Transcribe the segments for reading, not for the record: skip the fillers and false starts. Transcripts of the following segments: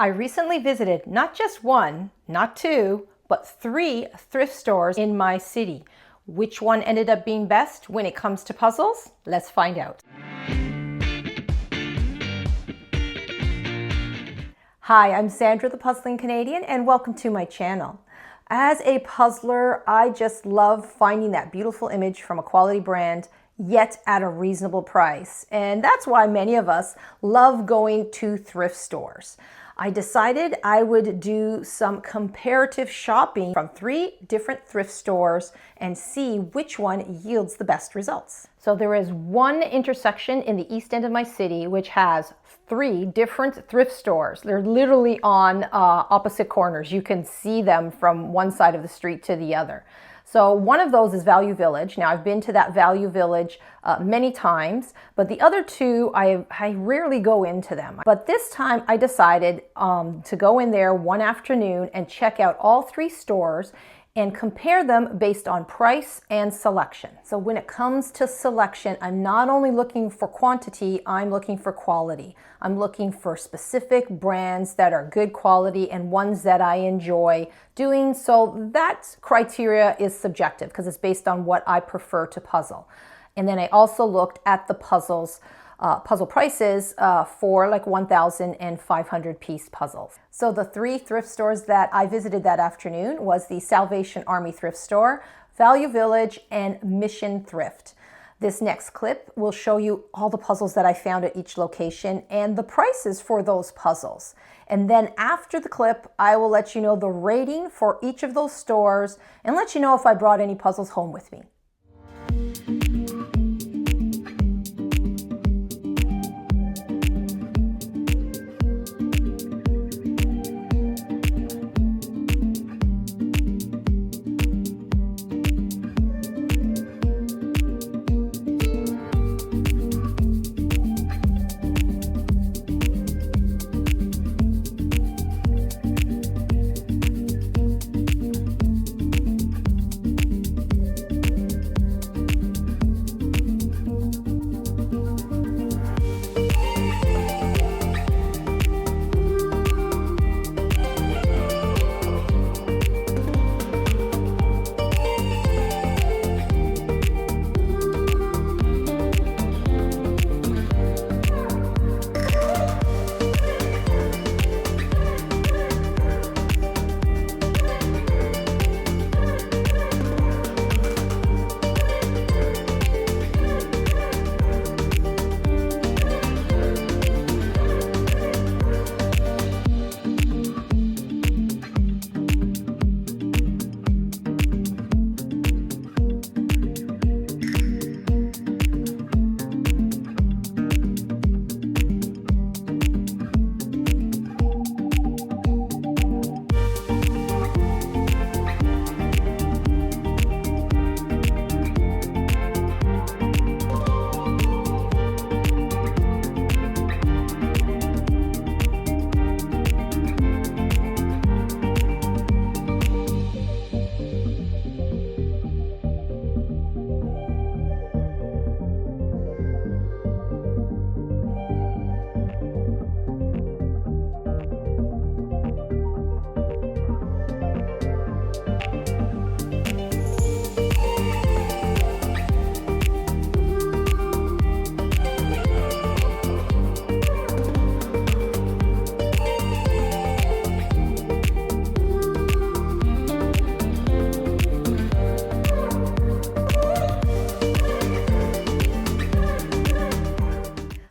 I recently visited not just one, not two, but 3 thrift stores in my city. Which one ended up being best when it comes to puzzles? Let's find out. Hi, I'm Sandra the Puzzling Canadian, and welcome to my channel. As a puzzler, I just love finding that beautiful image from a quality brand, yet at a reasonable price. And that's why many of us love going to thrift stores. I decided I would do some comparative shopping from 3 different thrift stores and see which one yields the best results. So there is one intersection in the east end of my city which has 3 different thrift stores. They're literally on opposite corners. You can see them from one side of the street to the other. So one of those is Value Village. Now I've been to that Value Village many times, but the other 2, I rarely go into them. But this time I decided to go in there one afternoon and check out all 3 stores and compare them based on price and selection. So when it comes to selection, I'm not only looking for quantity, I'm looking for quality. I'm looking for specific brands that are good quality and ones that I enjoy doing. So that criteria is subjective because it's based on what I prefer to puzzle. And then I also looked at the puzzle prices for like 1,500 piece puzzles. So the 3 thrift stores that I visited that afternoon was the Salvation Army Thrift Store, Value Village, and Mission Thrift. This next clip will show you all the puzzles that I found at each location and the prices for those puzzles. And then after the clip, I will let you know the rating for each of those stores and let you know if I brought any puzzles home with me.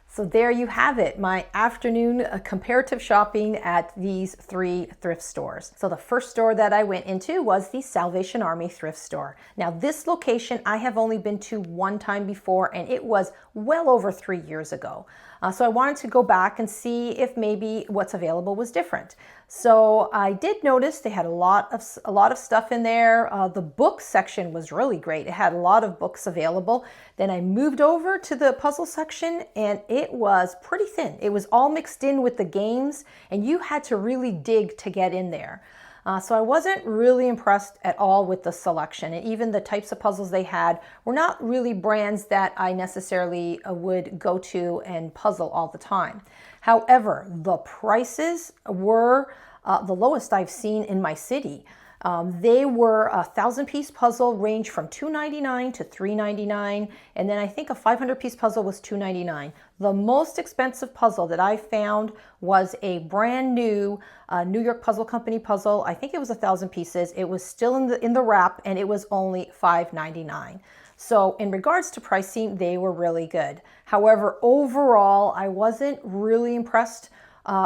So there you have it, my afternoon comparative shopping at these 3 thrift stores. So the first store that I went into was the Salvation Army Thrift Store. Now this location I have only been to one time before, and it was well over 3 years ago. So I wanted to go back and see if maybe what's available was different. So I did notice they had a lot of stuff in there. The book section was really great. It had a lot of books available. Then I moved over to the puzzle section and it was pretty thin. It was all mixed in with the games and you had to really dig to get in there. So I wasn't really impressed at all with the selection, and even the types of puzzles they had were not really brands that I necessarily would go to and puzzle all the time. However, the prices were the lowest I've seen in my city. They were a 1,000-piece puzzle ranged from $2.99 to $3.99, and then I think a 500-piece puzzle was $2.99. The most expensive puzzle that I found was a brand new New York Puzzle Company puzzle. I think it was 1,000 pieces. It was still in the wrap, and it was only $5.99. So in regards to pricing, they were really good. However, overall, I wasn't really impressed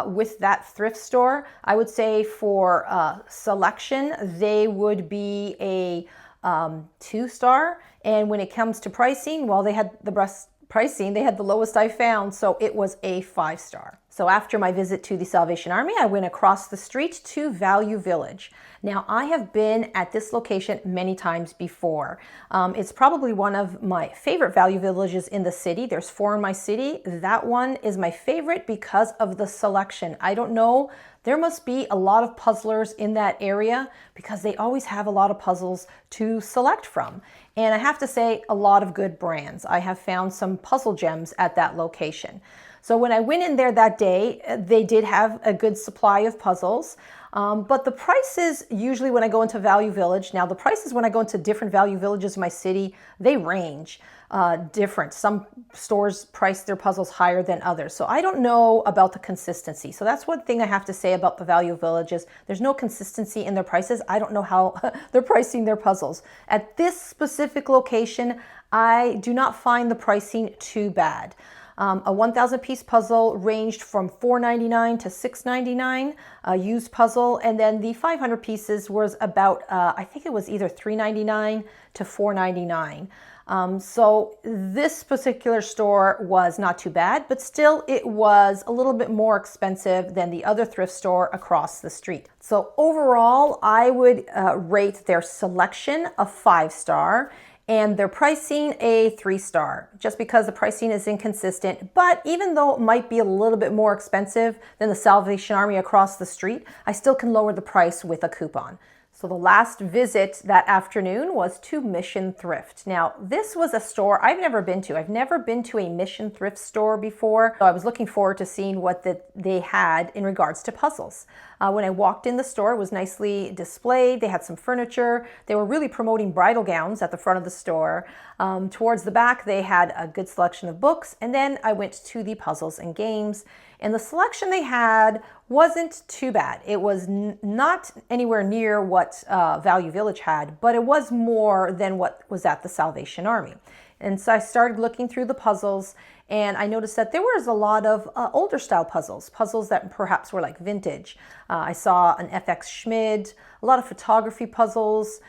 with that thrift store. I would say for selection, they would be a 2-star. And when it comes to pricing, well, they had the best pricing. They had the lowest I found, so it was a 5-star. So after my visit to the Salvation Army, I went across the street to Value Village. Now, I have been at this location many times before. It's probably one of my favorite Value Villages in the city. There's 4 in my city. That one is my favorite because of the selection. I don't know, there must be a lot of puzzlers in that area because they always have a lot of puzzles to select from. And I have to say, a lot of good brands. I have found some puzzle gems at that location. So when I went in there that day, they did have a good supply of puzzles. But the prices, usually when I go into Value Village, now the prices when I go into different Value Villages in my city, they range different. Some stores price their puzzles higher than others. So I don't know about the consistency. So that's one thing I have to say about the Value Villages. There's no consistency in their prices. I don't know how they're pricing their puzzles. At this specific location, I do not find the pricing too bad. A 1,000-piece puzzle ranged from $4.99 to $6.99, a used puzzle, and then the 500 pieces was about, I think it was either $3.99 to $4.99. So this particular store was not too bad, but still it was a little bit more expensive than the other thrift store across the street. So overall, I would rate their selection a 5-star. And their pricing a 3-star, just because the pricing is inconsistent. But even though it might be a little bit more expensive than the Salvation Army across the street, I still can lower the price with a coupon. So the last visit that afternoon was to Mission Thrift. Now, this was a store I've never been to. I've never been to a Mission Thrift store before. So I was looking forward to seeing what they had in regards to puzzles. When I walked in the store, it was nicely displayed. They had some furniture. They were really promoting bridal gowns at the front of the store. Towards the back, they had a good selection of books. And then I went to the puzzles and games. And the selection they had wasn't too bad. It was not anywhere near what Value Village had, but it was more than what was at the Salvation Army. And so I started looking through the puzzles, and I noticed that there was a lot of older style puzzles that perhaps were like vintage. I saw an FX Schmid, a lot of photography puzzles.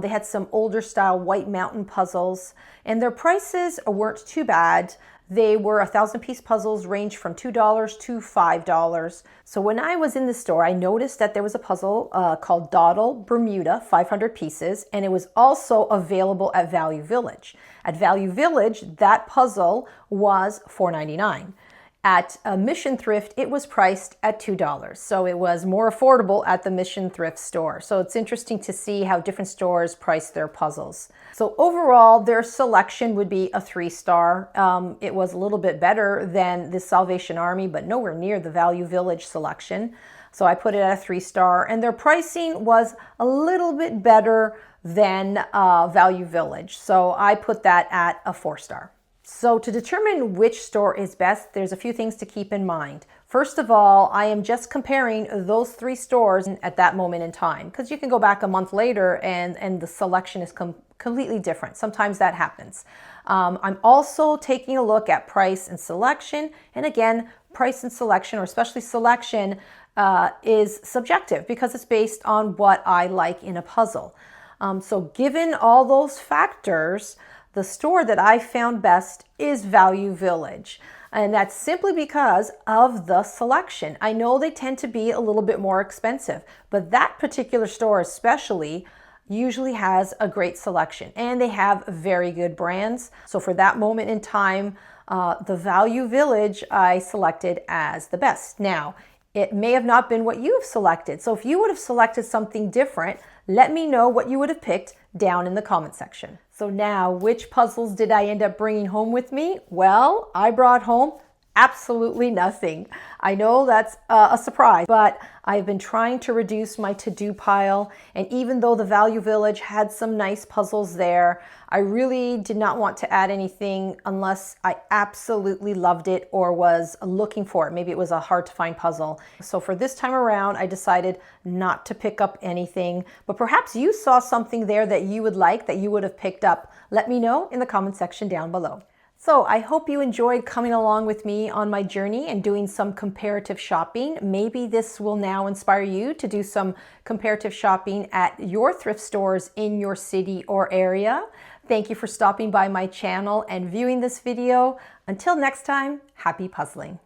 They had some older style White Mountain puzzles, and their prices weren't too bad. They were 1,000-piece puzzles, ranged from $2 to $5. So when I was in the store, I noticed that there was a puzzle called Dawdle Bermuda, 500 pieces, and it was also available at Value Village. At Value Village, that puzzle was $4.99. At Mission Thrift, it was priced at $2. So it was more affordable at the Mission Thrift store. So it's interesting to see how different stores price their puzzles. So overall, their selection would be a 3-star. It was a little bit better than the Salvation Army, but nowhere near the Value Village selection. So I put it at a 3-star, and their pricing was a little bit better than Value Village. So I put that at a 4-star. So to determine which store is best, there's a few things to keep in mind. First of all, I am just comparing those 3 stores at that moment in time, because you can go back a month later and the selection is completely different. Sometimes that happens. I'm also taking a look at price and selection. And again, price and selection, or especially selection, is subjective because it's based on what I like in a puzzle. So given all those factors, the store that I found best is Value Village. And that's simply because of the selection. I know they tend to be a little bit more expensive, but that particular store especially usually has a great selection, and they have very good brands. So for that moment in time, the Value Village I selected as the best. Now, it may have not been what you've selected. So if you would have selected something different, let me know what you would have picked down in the comment section. So now, which puzzles did I end up bringing home with me? Well, I brought home Absolutely nothing. I know that's a surprise, but I've been trying to reduce my to-do pile. And even though the Value Village had some nice puzzles there, I really did not want to add anything unless I absolutely loved it or was looking for it. Maybe it was a hard to find puzzle. So for this time around, I decided not to pick up anything, but perhaps you saw something there that you would like, that you would have picked up. Let me know in the comment section down below. So I hope you enjoyed coming along with me on my journey and doing some comparative shopping. Maybe this will now inspire you to do some comparative shopping at your thrift stores in your city or area. Thank you for stopping by my channel and viewing this video. Until next time, happy puzzling.